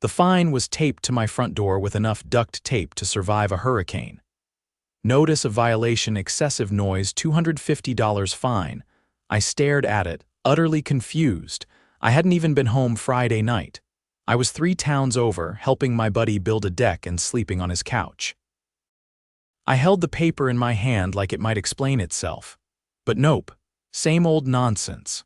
The fine was taped to my front door with enough duct tape to survive a hurricane. Notice of violation, excessive noise, $250 fine. I stared at it, utterly confused. I hadn't even been home Friday night. I was 3 towns over, helping my buddy build a deck and sleeping on his couch. I held the paper in my hand like it might explain itself. But nope, same old nonsense.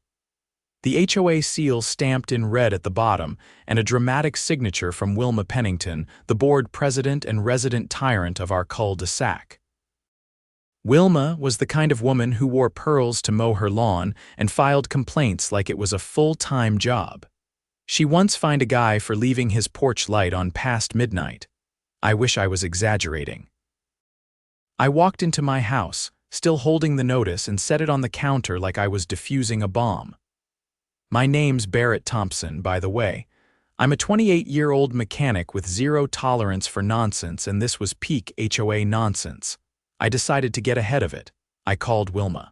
The HOA seal stamped in red at the bottom, and a dramatic signature from Wilma Pennington, the board president and resident tyrant of our cul-de-sac. Wilma was the kind of woman who wore pearls to mow her lawn and filed complaints like it was a full-time job. She once fined a guy for leaving his porch light on past midnight. I wish I was exaggerating. I walked into my house, still holding the notice, and set it on the counter like I was defusing a bomb. My name's Barrett Thompson, by the way. I'm a 28-year-old mechanic with zero tolerance for nonsense, and this was peak HOA nonsense. I decided to get ahead of it. I called Wilma.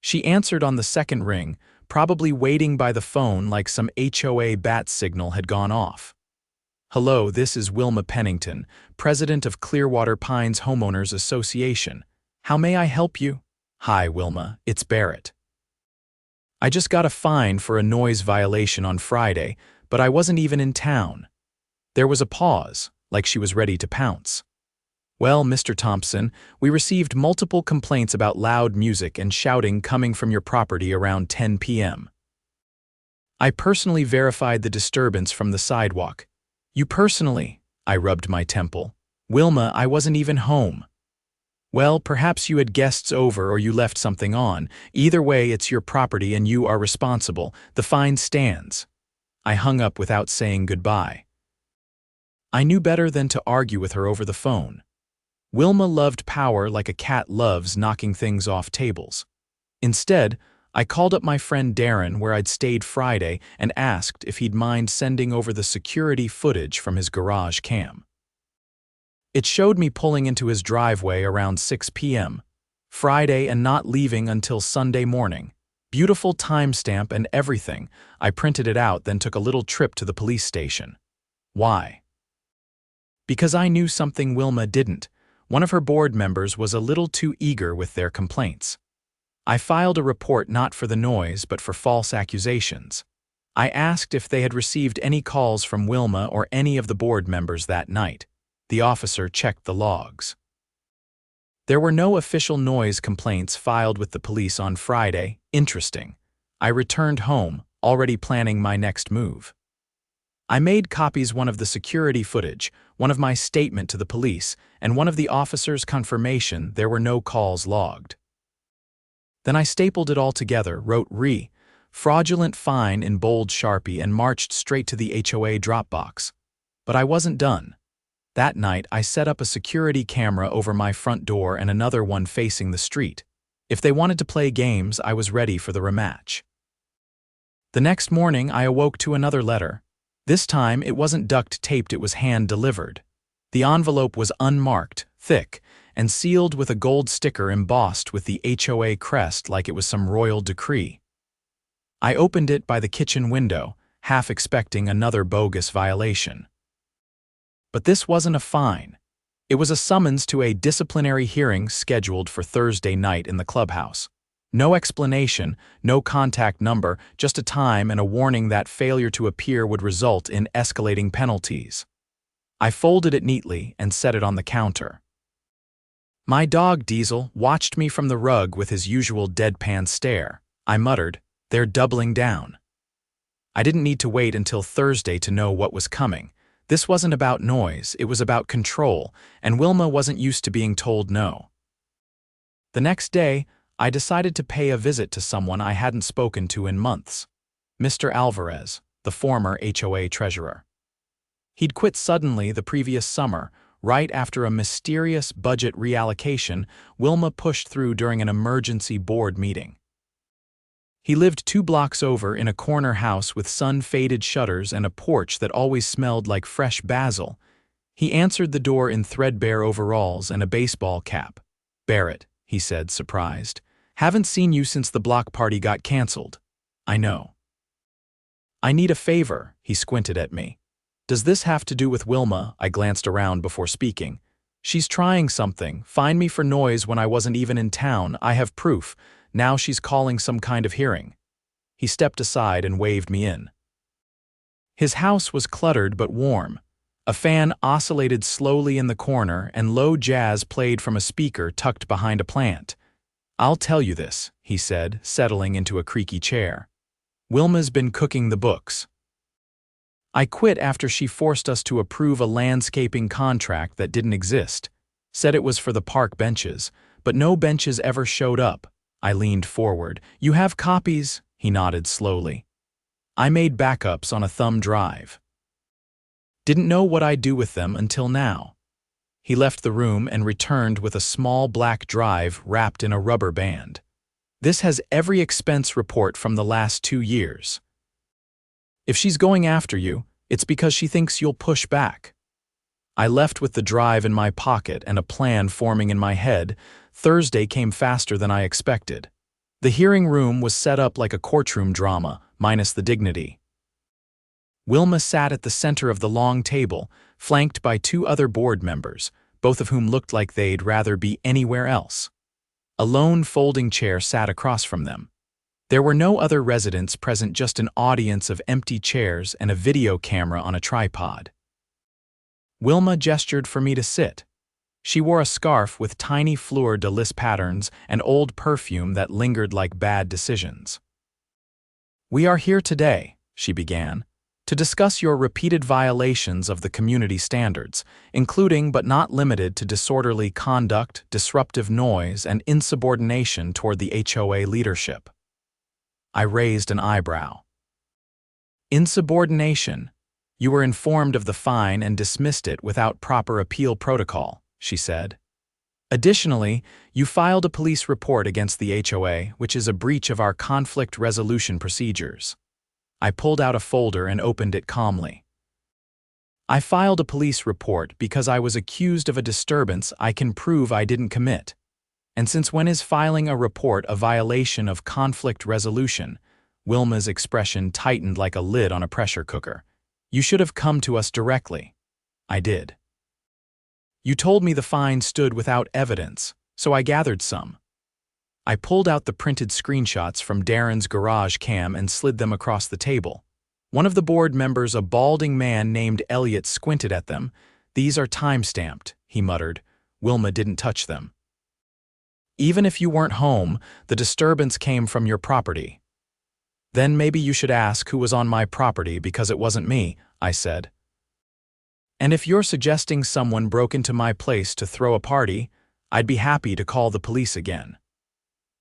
She answered on the second ring, probably waiting by the phone like some HOA bat signal had gone off. "Hello, this is Wilma Pennington, president of Clearwater Pines Homeowners Association. How may I help you?" "Hi, Wilma, it's Barrett. I just got a fine for a noise violation on Friday, but I wasn't even in town." There was a pause, like she was ready to pounce. "Well, Mr. Thompson, we received multiple complaints about loud music and shouting coming from your property around 10 p.m. I personally verified the disturbance from the sidewalk." "You personally?" I rubbed my temple. "Wilma, I wasn't even home." "Well, perhaps you had guests over or you left something on. Either way, it's your property and you are responsible. The fine stands." I hung up without saying goodbye. I knew better than to argue with her over the phone. Wilma loved power like a cat loves knocking things off tables. Instead, I called up my friend Darren where I'd stayed Friday and asked if he'd mind sending over the security footage from his garage cam. It showed me pulling into his driveway around 6 p.m. Friday and not leaving until Sunday morning. Beautiful timestamp and everything. I printed it out, then took a little trip to the police station. Why? Because I knew something Wilma didn't. One of her board members was a little too eager with their complaints. I filed a report not for the noise but for false accusations. I asked if they had received any calls from Wilma or any of the board members that night. The officer checked the logs. There were no official noise complaints filed with the police on Friday. Interesting. I returned home, already planning my next move. I made copies, one of the security footage, one of my statement to the police, and one of the officer's confirmation there were no calls logged. Then I stapled it all together, wrote fraudulent fine in bold Sharpie, and marched straight to the HOA Dropbox. But I wasn't done. That night, I set up a security camera over my front door and another one facing the street. If they wanted to play games, I was ready for the rematch. The next morning, I awoke to another letter. This time, it wasn't duct-taped, it was hand-delivered. The envelope was unmarked, thick, and sealed with a gold sticker embossed with the HOA crest like it was some royal decree. I opened it by the kitchen window, half expecting another bogus violation. But this wasn't a fine. It was a summons to a disciplinary hearing scheduled for Thursday night in the clubhouse. No explanation, no contact number, just a time and a warning that failure to appear would result in escalating penalties. I folded it neatly and set it on the counter. My dog Diesel watched me from the rug with his usual deadpan stare. I muttered, "They're doubling down." I didn't need to wait until Thursday to know what was coming. This wasn't about noise, it was about control, and Wilma wasn't used to being told no. The next day, I decided to pay a visit to someone I hadn't spoken to in months. Mr. Alvarez, the former HOA treasurer. He'd quit suddenly the previous summer, right after a mysterious budget reallocation Wilma pushed through during an emergency board meeting. He lived 2 blocks over in a corner house with sun-faded shutters and a porch that always smelled like fresh basil. He answered the door in threadbare overalls and a baseball cap. "Barrett," he said, surprised. "Haven't seen you since the block party got canceled." "I know." "I need a favor," he squinted at me. Does this have to do with Wilma? I glanced around before speaking. She's trying something. Fined me for noise when I wasn't even in town. I have proof. Now she's calling some kind of hearing. He stepped aside and waved me in. His house was cluttered but warm. A fan oscillated slowly in the corner and low jazz played from a speaker tucked behind a plant. "I'll tell you this," he said, settling into a creaky chair. "Wilma's been cooking the books. I quit after she forced us to approve a landscaping contract that didn't exist. Said it was for the park benches, but no benches ever showed up." I leaned forward. "You have copies?" He nodded slowly. "I made backups on a thumb drive. Didn't know what I'd do with them until now." He left the room and returned with a small black drive wrapped in a rubber band. "This has every expense report from the last 2 years. If she's going after you, it's because she thinks you'll push back." I left with the drive in my pocket and a plan forming in my head. Thursday came faster than I expected. The hearing room was set up like a courtroom drama, minus the dignity. Wilma sat at the center of the long table, flanked by 2 other board members, both of whom looked like they'd rather be anywhere else. A lone folding chair sat across from them. There were no other residents present, just an audience of empty chairs and a video camera on a tripod. Wilma gestured for me to sit. She wore a scarf with tiny fleur-de-lis patterns and old perfume that lingered like bad decisions. "We are here today," she began, "to discuss your repeated violations of the community standards, including but not limited to disorderly conduct, disruptive noise, and insubordination toward the HOA leadership." I raised an eyebrow. "Insubordination? You were informed of the fine and dismissed it without proper appeal protocol," she said. "Additionally, you filed a police report against the HOA, which is a breach of our conflict resolution procedures." I pulled out a folder and opened it calmly. "I filed a police report because I was accused of a disturbance I can prove I didn't commit. And since when is filing a report a violation of conflict resolution?" Wilma's expression tightened like a lid on a pressure cooker. "You should have come to us directly." I did. "You told me the fine stood without evidence, so I gathered some." I pulled out the printed screenshots from Darren's garage cam and slid them across the table. One of the board members, a balding man named Elliot, squinted at them. "These are time-stamped," he muttered. "Wilma didn't touch them. Even if you weren't home, the disturbance came from your property." "Then maybe you should ask who was on my property, because it wasn't me," I said. "And if you're suggesting someone broke into my place to throw a party, I'd be happy to call the police again."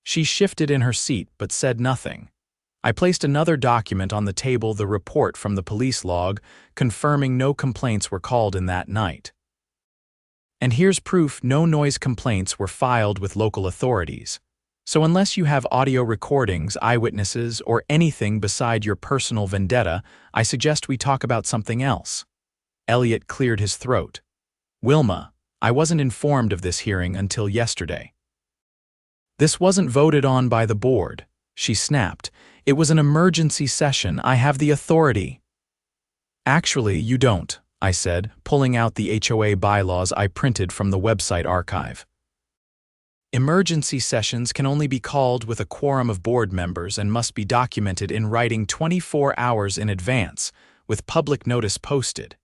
She shifted in her seat but said nothing. I placed another document on the table, the report from the police log, confirming no complaints were called in that night. "And here's proof no noise complaints were filed with local authorities. So unless you have audio recordings, eyewitnesses, or anything beside your personal vendetta, I suggest we talk about something else." Elliot cleared his throat. "Wilma, I wasn't informed of this hearing until yesterday." "This wasn't voted on by the board," she snapped. "It was an emergency session. I have the authority." "Actually, you don't," I said, pulling out the HOA bylaws I printed from the website archive. "Emergency sessions can only be called with a quorum of board members and must be documented in writing 24 hours in advance, with public notice posted.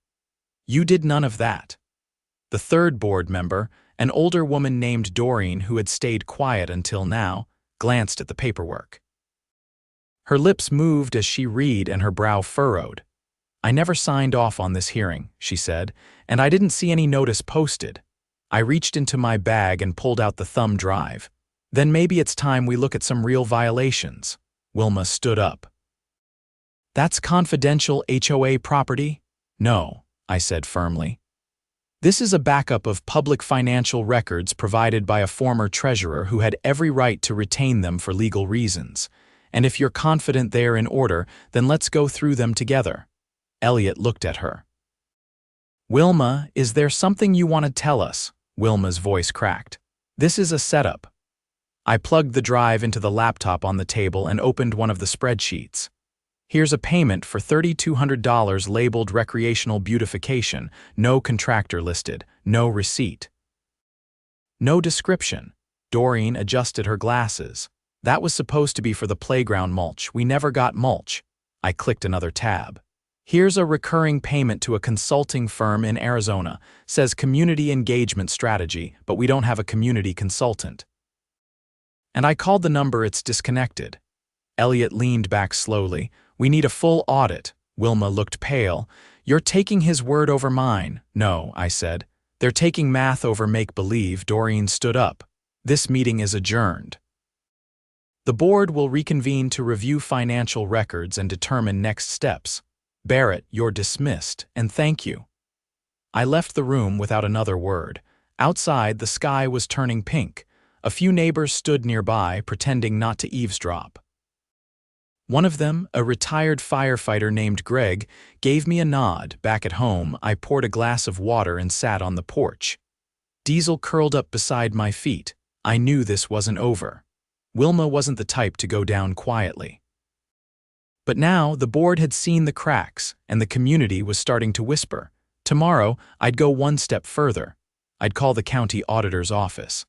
You did none of that." The third board member, an older woman named Doreen who had stayed quiet until now, glanced at the paperwork. Her lips moved as she read and her brow furrowed. "I never signed off on this hearing," she said, "and I didn't see any notice posted." I reached into my bag and pulled out the thumb drive. "Then maybe it's time we look at some real violations." Wilma stood up. "That's confidential HOA property?" "No," I said firmly. "This is a backup of public financial records provided by a former treasurer who had every right to retain them for legal reasons. And if you're confident they're in order, then let's go through them together." Elliot looked at her. "Wilma, is there something you want to tell us?" Wilma's voice cracked. "This is a setup." I plugged the drive into the laptop on the table and opened one of the spreadsheets. Here's a payment for $3,200 labeled recreational beautification, no contractor listed, no receipt. No description. Doreen adjusted her glasses. That was supposed to be for the playground mulch. We never got mulch. I clicked another tab. Here's a recurring payment to a consulting firm in Arizona. Says community engagement strategy, but we don't have a community consultant. And I called the number. It's disconnected. Elliot leaned back slowly. We need a full audit. Wilma looked pale. You're taking his word over mine. No, I said. They're taking math over make-believe. Doreen stood up. This meeting is adjourned. The board will reconvene to review financial records and determine next steps. Barrett, you're dismissed, and thank you. I left the room without another word. Outside, the sky was turning pink. A few neighbors stood nearby, pretending not to eavesdrop. One of them, a retired firefighter named Greg, gave me a nod. Back at home, I poured a glass of water and sat on the porch. Diesel curled up beside my feet. I knew this wasn't over. Wilma wasn't the type to go down quietly. But now the board had seen the cracks, and the community was starting to whisper. Tomorrow, I'd go one step further. I'd call the county auditor's office.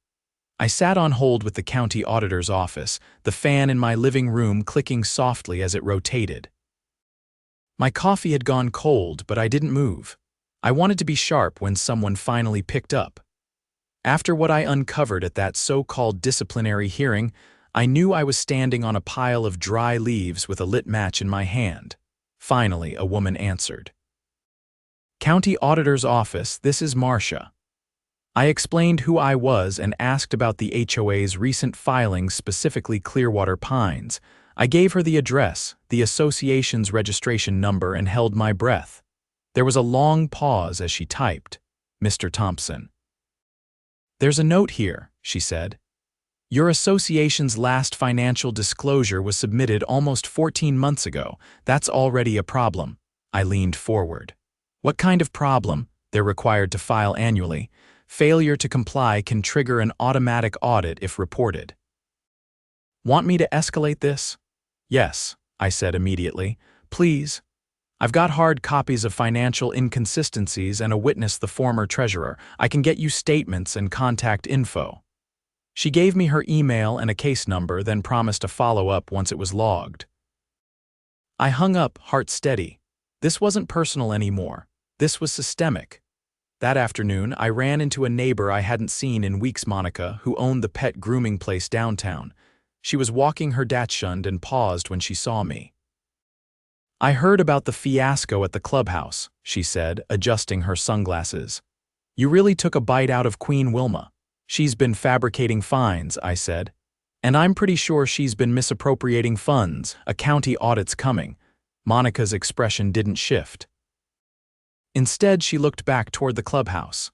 I sat on hold with the county auditor's office, the fan in my living room clicking softly as it rotated. My coffee had gone cold, but I didn't move. I wanted to be sharp when someone finally picked up. After what I uncovered at that so-called disciplinary hearing, I knew I was standing on a pile of dry leaves with a lit match in my hand. Finally, a woman answered. County Auditor's Office, this is Marcia. I explained who I was and asked about the HOA's recent filings, specifically Clearwater Pines. I gave her the address, the association's registration number, and held my breath. There was a long pause as she typed. Mr. Thompson. There's a note here, she said. Your association's last financial disclosure was submitted almost 14 months ago. That's already a problem. I leaned forward. What kind of problem? They're required to file annually. Failure to comply can trigger an automatic audit if reported. Want me to escalate this? Yes, I said immediately. Please. I've got hard copies of financial inconsistencies and a witness, the former treasurer. I can get you statements and contact info. She gave me her email and a case number, then promised a follow-up once it was logged. I hung up, heart steady. This wasn't personal anymore. This was systemic. That afternoon, I ran into a neighbor I hadn't seen in weeks, Monica, who owned the pet grooming place downtown. She was walking her Dachshund and paused when she saw me. I heard about the fiasco at the clubhouse, she said, adjusting her sunglasses. You really took a bite out of Queen Wilma. She's been fabricating fines, I said. And I'm pretty sure she's been misappropriating funds. A county audit's coming. Monica's expression didn't shift. Instead, she looked back toward the clubhouse.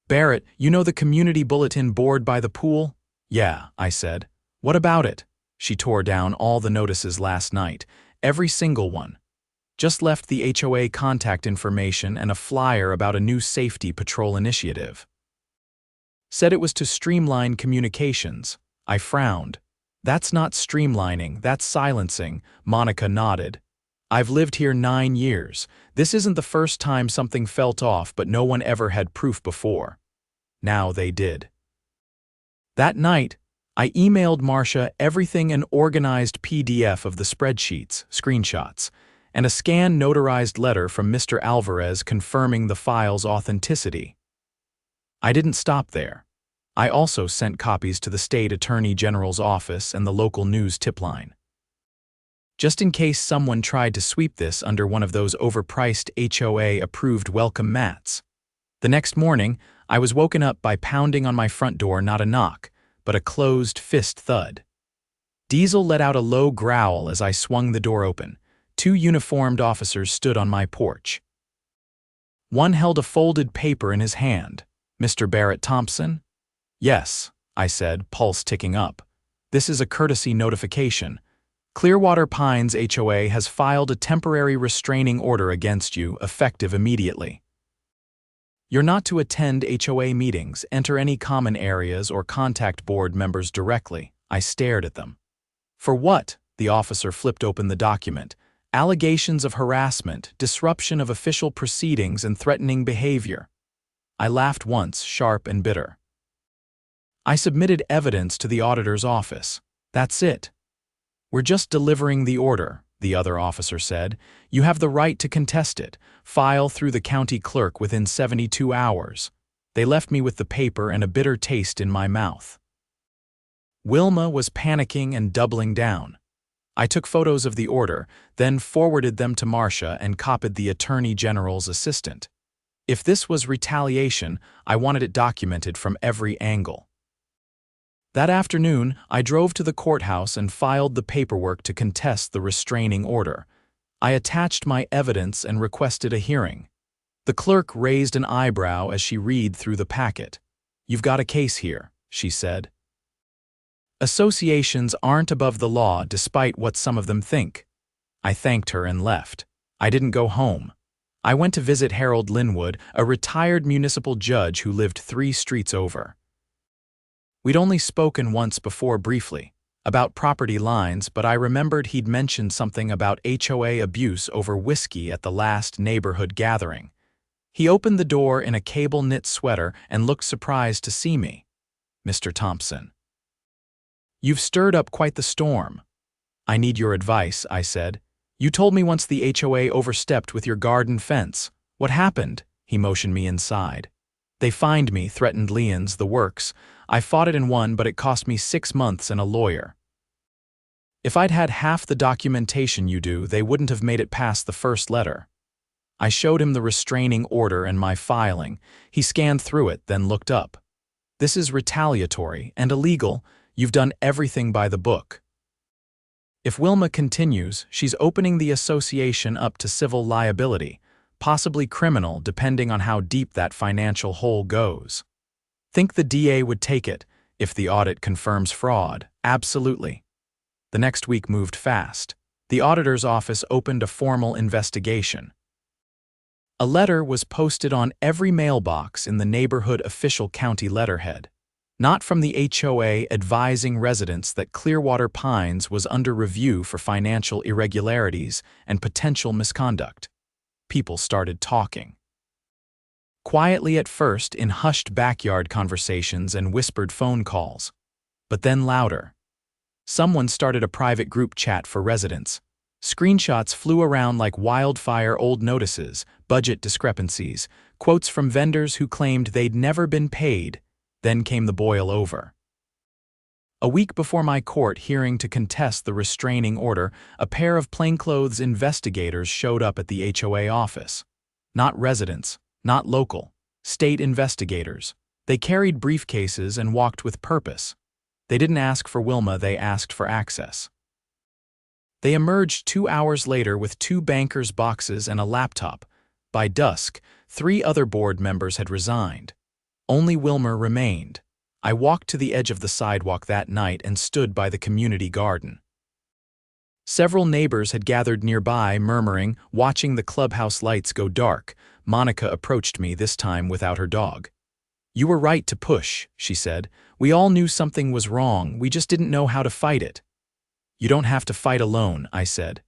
Barrett, you know the community bulletin board by the pool? Yeah, I said. What about it? She tore down all the notices last night, every single one. Just left the HOA contact information and a flyer about a new safety patrol initiative. Said it was to streamline communications. I frowned. That's not streamlining, that's silencing. Monica nodded. I've lived here 9 years. This isn't the first time something felt off, but no one ever had proof before. Now they did. That night, I emailed Marcia everything, an organized PDF of the spreadsheets, screenshots, and a scanned notarized letter from Mr. Alvarez confirming the file's authenticity. I didn't stop there. I also sent copies to the state attorney general's office and the local news tip line. Just in case someone tried to sweep this under one of those overpriced HOA-approved welcome mats. The next morning, I was woken up by pounding on my front door, not a knock, but a closed fist thud. Diesel let out a low growl as I swung the door open. 2 uniformed officers stood on my porch. One held a folded paper in his hand. Mr. Barrett Thompson? Yes, I said, pulse ticking up. This is a courtesy notification. Clearwater Pines HOA has filed a temporary restraining order against you, effective immediately. You're not to attend HOA meetings, enter any common areas, or contact board members directly. I stared at them. For what? The officer flipped open the document. Allegations of harassment, disruption of official proceedings, and threatening behavior. I laughed once, sharp and bitter. I submitted evidence to the auditor's office. That's it. We're just delivering the order, the other officer said. You have the right to contest it. File through the county clerk within 72 hours. They left me with the paper and a bitter taste in my mouth. Wilma was panicking and doubling down. I took photos of the order, then forwarded them to Marcia and copied the Attorney General's assistant. If this was retaliation, I wanted it documented from every angle. That afternoon, I drove to the courthouse and filed the paperwork to contest the restraining order. I attached my evidence and requested a hearing. The clerk raised an eyebrow as she read through the packet. "You've got a case here," she said. Associations aren't above the law despite what some of them think. I thanked her and left. I didn't go home. I went to visit Harold Linwood, a retired municipal judge who lived 3 streets over. We'd only spoken once before briefly, about property lines, but I remembered he'd mentioned something about HOA abuse over whiskey at the last neighborhood gathering. He opened the door in a cable-knit sweater and looked surprised to see me. "Mr. Thompson, you've stirred up quite the storm." "I need your advice," I said. "You told me once the HOA overstepped with your garden fence. What happened?" He motioned me inside. "They fined me," threatened Leon's, the works. "I fought it and won, but it cost me 6 months and a lawyer. If I'd had half the documentation you do, they wouldn't have made it past the first letter." I showed him the restraining order and my filing. He scanned through it, then looked up. "This is retaliatory and illegal. You've done everything by the book." If Wilma continues, she's opening the association up to civil liability, possibly criminal depending on how deep that financial hole goes. Think the DA would take it if the audit confirms fraud? Absolutely. The next week moved fast. The auditor's office opened a formal investigation. A letter was posted on every mailbox in the neighborhood official county letterhead. Not from the HOA advising residents that Clearwater Pines was under review for financial irregularities and potential misconduct. People started talking. Quietly at first in hushed backyard conversations and whispered phone calls, but then louder. Someone started a private group chat for residents. Screenshots flew around like wildfire, old notices, budget discrepancies, quotes from vendors who claimed they'd never been paid. Then came the boil over. A week before my court hearing to contest the restraining order, a pair of plainclothes investigators showed up at the HOA office. Not residents, not local, state investigators. They carried briefcases and walked with purpose. They didn't ask for Wilma, they asked for access. They emerged 2 hours later with 2 bankers' boxes and a laptop. By dusk, 3 other board members had resigned. Only Wilma remained. I walked to the edge of the sidewalk that night and stood by the community garden. Several neighbors had gathered nearby, murmuring, watching the clubhouse lights go dark. Monica approached me, this time without her dog. "You were right to push," she said. "We all knew something was wrong, we just didn't know how to fight it." "You don't have to fight alone," I said.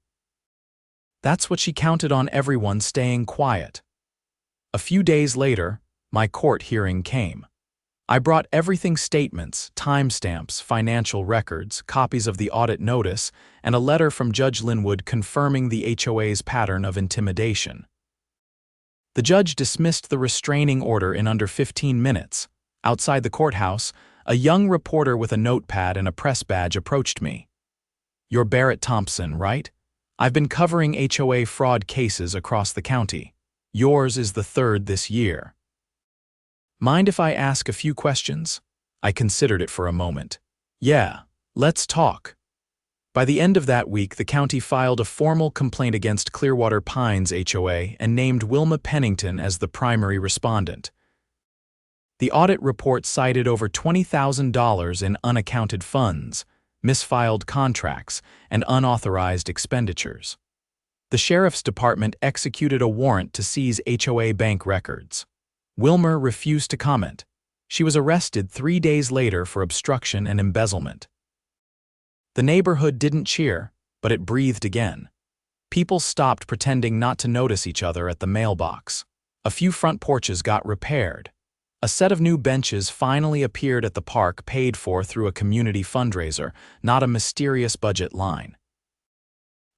That's what she counted on, everyone staying quiet. A few days later, my court hearing came. I brought everything: statements, timestamps, financial records, copies of the audit notice, and a letter from Judge Linwood confirming the HOA's pattern of intimidation. The judge dismissed the restraining order in under 15 minutes. Outside the courthouse, a young reporter with a notepad and a press badge approached me. "You're Barrett Thompson, right? I've been covering HOA fraud cases across the county. Yours is the 3rd this year. Mind if I ask a few questions?" I considered it for a moment. "Yeah, let's talk." By the end of that week, the county filed a formal complaint against Clearwater Pines HOA and named Wilma Pennington as the primary respondent. The audit report cited over $20,000 in unaccounted funds, misfiled contracts, and unauthorized expenditures. The sheriff's department executed a warrant to seize HOA bank records. Wilma refused to comment. She was arrested 3 days later for obstruction and embezzlement. The neighborhood didn't cheer, but it breathed again. People stopped pretending not to notice each other at the mailbox. A few front porches got repaired. A set of new benches finally appeared at the park, paid for through a community fundraiser, not a mysterious budget line.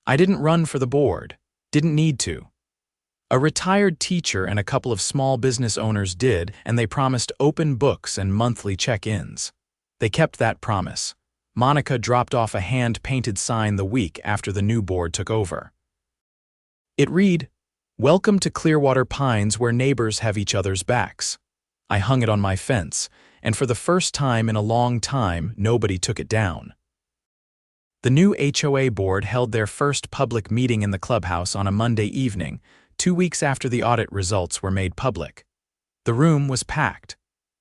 I didn't run for the board. Didn't need to. A retired teacher and a couple of small business owners did, and they promised open books and monthly check-ins. They kept that promise. Monica dropped off a hand-painted sign the week after the new board took over. It read, "Welcome to Clearwater Pines, where neighbors have each other's backs." I hung it on my fence, and for the first time in a long time, nobody took it down. The new HOA board held their first public meeting in the clubhouse on a Monday evening, 2 weeks after the audit results were made public. The room was packed.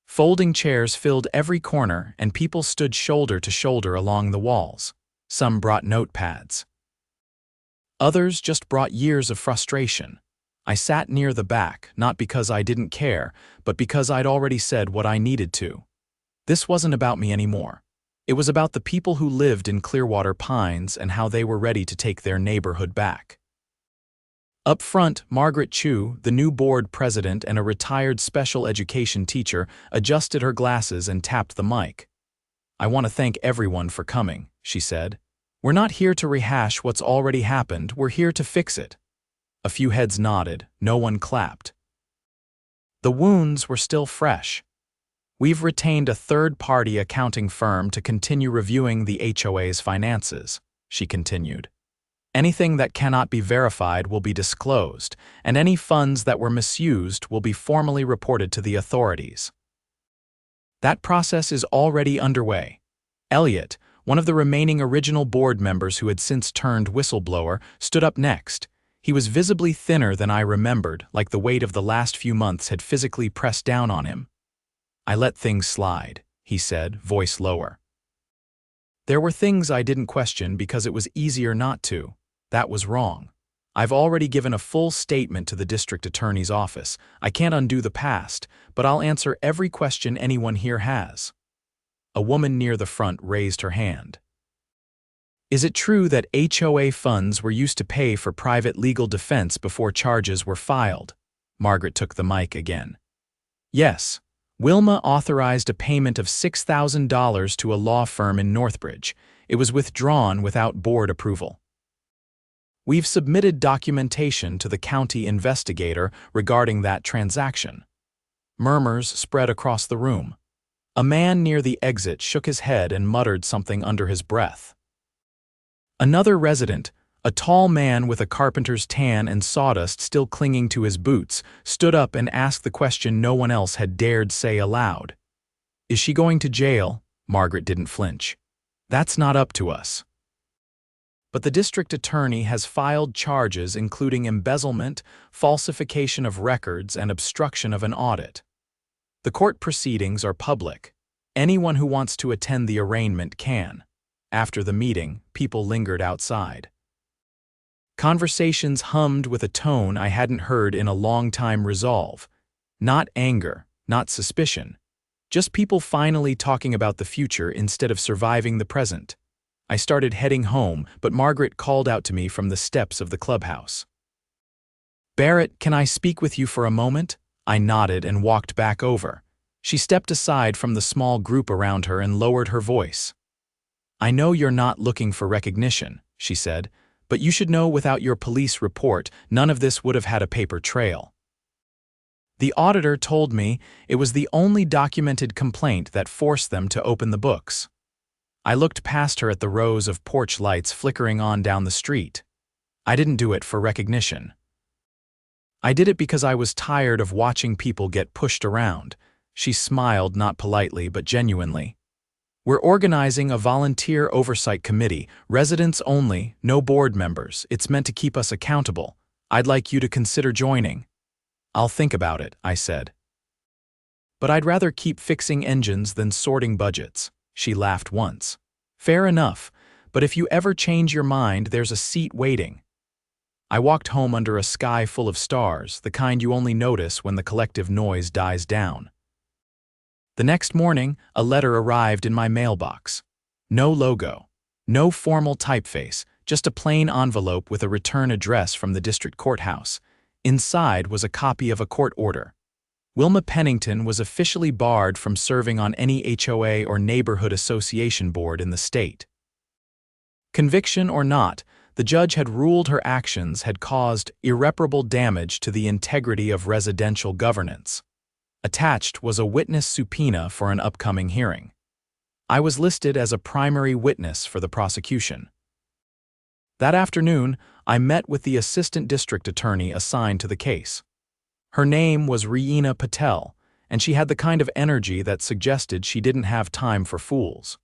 Folding chairs filled every corner, and people stood shoulder to shoulder along the walls. Some brought notepads. Others just brought years of frustration. I sat near the back, not because I didn't care, but because I'd already said what I needed to. This wasn't about me anymore. It was about the people who lived in Clearwater Pines and how they were ready to take their neighborhood back. Up front, Margaret Chu, the new board president and a retired special education teacher, adjusted her glasses and tapped the mic. "I want to thank everyone for coming," she said. "We're not here to rehash what's already happened, we're here to fix it." A few heads nodded, no one clapped. The wounds were still fresh. "We've retained a third-party accounting firm to continue reviewing the HOA's finances," she continued. "Anything that cannot be verified will be disclosed, and any funds that were misused will be formally reported to the authorities." That process is already underway. Elliot, one of the remaining original board members who had since turned whistleblower, stood up next. He was visibly thinner than I remembered, like the weight of the last few months had physically pressed down on him. "I let things slide," he said, voice lower. "There were things I didn't question because it was easier not to. That was wrong. I've already given a full statement to the district attorney's office. I can't undo the past, but I'll answer every question anyone here has." A woman near the front raised her hand. "Is it true that HOA funds were used to pay for private legal defense before charges were filed?" Margaret took the mic again. "Yes. Wilma authorized a payment of $6,000 to a law firm in Northbridge. It was withdrawn without board approval. We've submitted documentation to the county investigator regarding that transaction." Murmurs spread across the room. A man near the exit shook his head and muttered something under his breath. Another resident, a tall man with a carpenter's tan and sawdust still clinging to his boots, stood up and asked the question no one else had dared say aloud. "Is she going to jail?" Margaret didn't flinch. "That's not up to us." But the district attorney has filed charges including embezzlement, falsification of records, and obstruction of an audit. The court proceedings are public. Anyone who wants to attend the arraignment can. After the meeting, people lingered outside. Conversations hummed with a tone I hadn't heard in a long time. Resolve. Not anger, not suspicion. Just people finally talking about the future instead of surviving the present. I started heading home, but Margaret called out to me from the steps of the clubhouse. "Barrett, can I speak with you for a moment?" I nodded and walked back over. She stepped aside from the small group around her and lowered her voice. "I know you're not looking for recognition," she said, "but you should know without your police report, none of this would have had a paper trail. The auditor told me it was the only documented complaint that forced them to open the books." I looked past her at the rows of porch lights flickering on down the street. I didn't do it for recognition. I did it because I was tired of watching people get pushed around. She smiled, not politely, but genuinely. "We're organizing a volunteer oversight committee, residents only, no board members. It's meant to keep us accountable. I'd like you to consider joining." "I'll think about it," I said. "But I'd rather keep fixing engines than sorting budgets." She laughed once. "Fair enough, but if you ever change your mind, there's a seat waiting." I walked home under a sky full of stars, the kind you only notice when the collective noise dies down. The next morning, a letter arrived in my mailbox. No logo, no formal typeface, just a plain envelope with a return address from the district courthouse. Inside was a copy of a court order. Wilma Pennington was officially barred from serving on any HOA or neighborhood association board in the state. Conviction or not, the judge had ruled her actions had caused irreparable damage to the integrity of residential governance. Attached was a witness subpoena for an upcoming hearing. I was listed as a primary witness for the prosecution. That afternoon, I met with the assistant district attorney assigned to the case. Her name was Reena Patel, and she had the kind of energy that suggested she didn't have time for fools.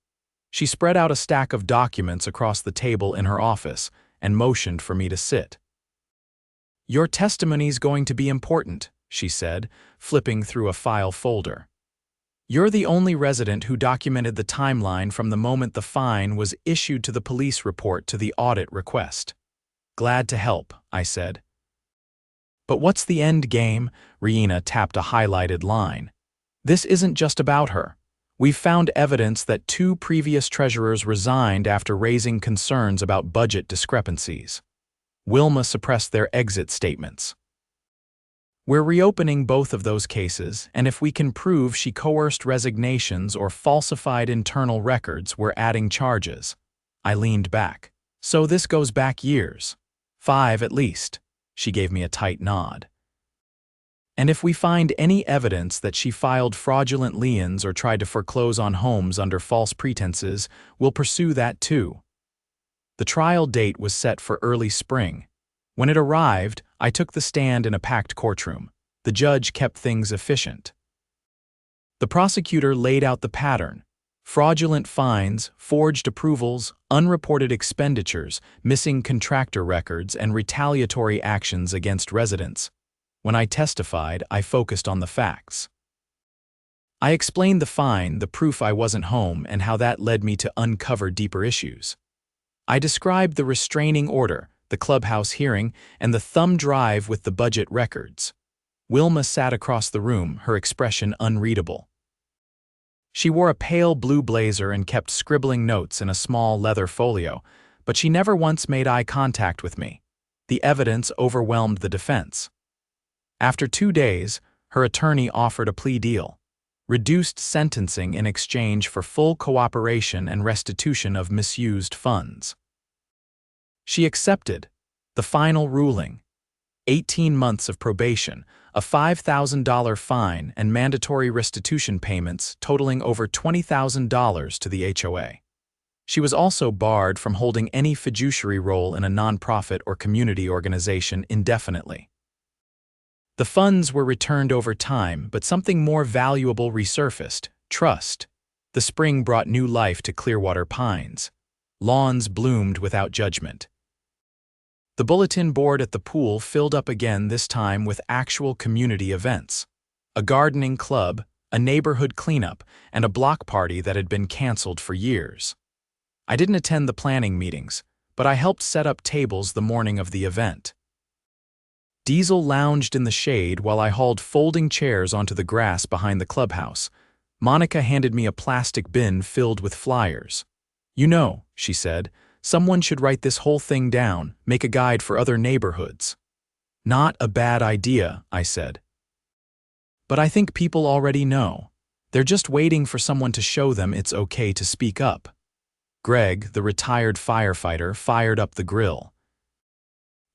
She spread out a stack of documents across the table in her office and motioned for me to sit. "Your testimony's going to be important," she said, flipping through a file folder. "You're the only resident who documented the timeline from the moment the fine was issued to the police report to the audit request." "Glad to help," I said. "But what's the end game?" Reena tapped a highlighted line. "This isn't just about her. We've found evidence that 2 previous treasurers resigned after raising concerns about budget discrepancies. Wilma suppressed their exit statements. We're reopening both of those cases, and if we can prove she coerced resignations or falsified internal records, we're adding charges." I leaned back. "So this goes back years. 5 at least." She gave me a tight nod. "And if we find any evidence that she filed fraudulent liens or tried to foreclose on homes under false pretenses, we'll pursue that too." The trial date was set for early spring. When it arrived, I took the stand in a packed courtroom. The judge kept things efficient. The prosecutor laid out the pattern: fraudulent fines, forged approvals, unreported expenditures, missing contractor records, and retaliatory actions against residents. When I testified, I focused on the facts. I explained the fine, the proof I wasn't home, and how that led me to uncover deeper issues. I described the restraining order, the clubhouse hearing, and the thumb drive with the budget records. Wilma sat across the room, her expression unreadable. She wore a pale blue blazer and kept scribbling notes in a small leather folio, but she never once made eye contact with me. The evidence overwhelmed the defense. After 2 days, her attorney offered a plea deal: reduced sentencing in exchange for full cooperation and restitution of misused funds. She accepted. The final ruling: 18 months of probation, a $5,000 fine, and mandatory restitution payments totaling over $20,000 to the HOA. She was also barred from holding any fiduciary role in a nonprofit or community organization indefinitely. The funds were returned over time, but something more valuable resurfaced: trust. The spring brought new life to Clearwater Pines. Lawns bloomed without judgment. The bulletin board at the pool filled up again, this time with actual community events: a gardening club, a neighborhood cleanup, and a block party that had been canceled for years. I didn't attend the planning meetings, but I helped set up tables the morning of the event. Diesel lounged in the shade while I hauled folding chairs onto the grass behind the clubhouse. Monica handed me a plastic bin filled with flyers. "You know," she said, "someone should write this whole thing down, make a guide for other neighborhoods." "Not a bad idea," I said. "But I think people already know. They're just waiting for someone to show them it's okay to speak up." Greg, the retired firefighter, fired up the grill.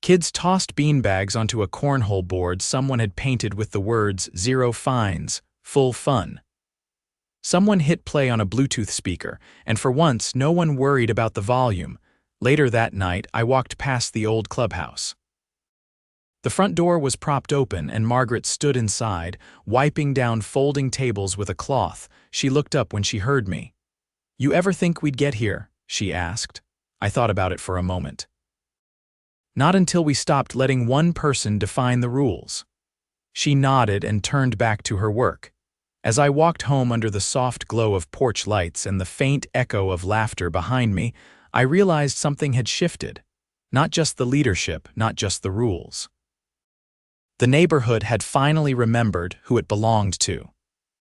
Kids tossed beanbags onto a cornhole board someone had painted with the words "Zero fines, full fun." Someone hit play on a Bluetooth speaker, and for once no one worried about the volume. Later that night, I walked past the old clubhouse. The front door was propped open, and Margaret stood inside, wiping down folding tables with a cloth. She looked up when she heard me. "You ever think we'd get here?" she asked. I thought about it for a moment. "Not until we stopped letting one person define the rules." She nodded and turned back to her work. As I walked home under the soft glow of porch lights and the faint echo of laughter behind me, I realized something had shifted. Not just the leadership, not just the rules. The neighborhood had finally remembered who it belonged to.